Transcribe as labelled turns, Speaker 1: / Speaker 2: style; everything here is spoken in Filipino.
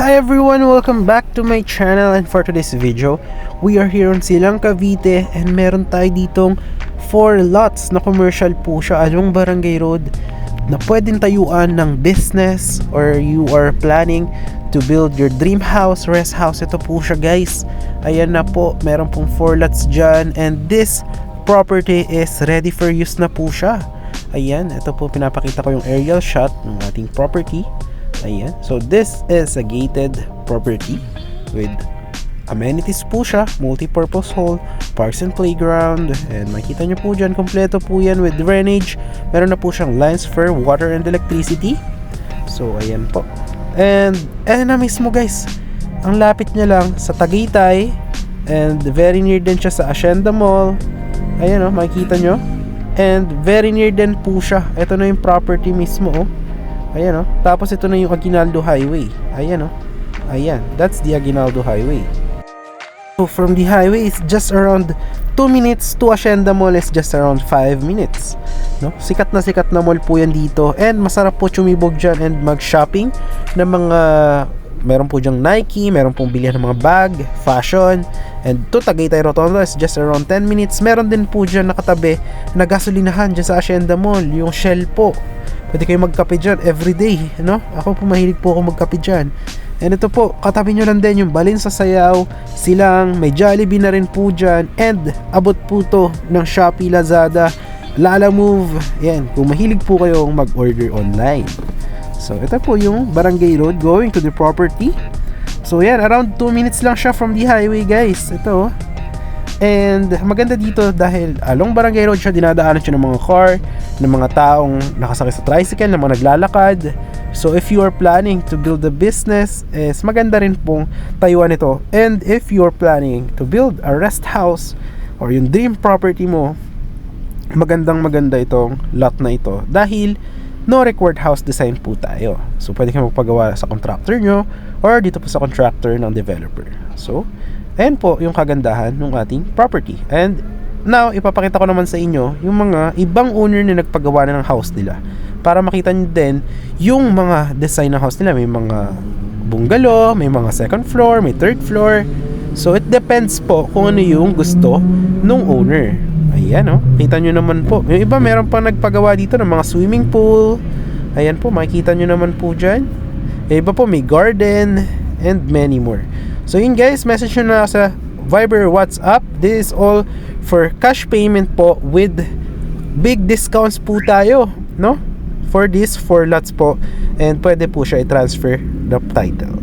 Speaker 1: Hi everyone, welcome back to my channel, and for today's video, we are here on Silang Cavite and meron tayo ditong 4 lots na commercial po siya along Barangay Road na pwedeng tayuan ng business or you are planning to build your dream house, rest house. Ito po siya guys, ayan na po, meron pong 4 lots dyan and this property is ready for use na po siya. Ayan, ito po pinapakita ko yung aerial shot ng ating property. Ayan. So this is a gated property with amenities po siya, multi-purpose hall, parks and playground, and makita nyo po dyan, kompleto po yan with drainage. Meron na po siyang lines for water and electricity. So ayan po. And ayan na mismo guys, ang lapit niya lang sa Tagaytay and very near din siya sa Hacienda Mall. Ayan o, makikita nyo. And very near din po siya. Ito na yung property mismo o. Ayan o. Tapos ito na yung Aguinaldo Highway. Ayan o. Ayan. That's the Aguinaldo Highway. So from the highway, it's just around 2 minutes. To Hacienda Mall is just around 5 minutes. No? Sikat na mall po yan dito. And masarap po tsumibog dyan and mag-shopping ng mga... Meron po dyang Nike, meron pong bilihan ng mga bag, fashion, and to Tagaytay Rotondo is just around 10 minutes. Meron din po dyan nakatabi na gasolinahan dyan sa Hacienda Mall, yung Shell po. Pwede kayo magkape dyan everyday, no? Ako po mahilig po ako magkape dyan. And ito po, katabi nyo lang din yung Balin sa Sayaw, Silang, may Jollibee na rin po dyan, and abot po to ng Shopee, Lazada, Lalamove. Yan, kung mahilig po kayong mag-order online. So, ito po yung Barangay Road going to the property. So, yan. Around 2 minutes lang siya from the highway, guys. Ito. And, maganda dito dahil along Barangay Road siya, dinadaanan siya ng mga car, ng mga taong nakasakay sa tricycle, ng mga naglalakad. So, if you are planning to build a business, is maganda rin pong tayuan ito. And, if you are planning to build a rest house or yung dream property mo, maganda itong lot na ito. Dahil, no required house design po tayo. So, pwede kayo magpagawa sa contractor nyo or dito po sa contractor ng developer. So, ayan po yung kagandahan ng ating property. And now, ipapakita ko naman sa inyo yung mga ibang owner na nagpagawa na ng house nila para makita nyo din yung mga design ng house nila. May mga bungalow, may mga second floor, may third floor. So, it depends po kung ano yung gusto nung owner. Ayan o, kita nyo naman po. Yung iba meron pa nagpagawa dito ng mga swimming pool. Ayan po, makikita nyo naman po dyan. Yung iba po may garden and many more. So yun guys, message nyo na sa Viber, WhatsApp. This is all for cash payment po with big discounts po tayo, no? For this 4 lots po. And pwede po siya i-transfer the title.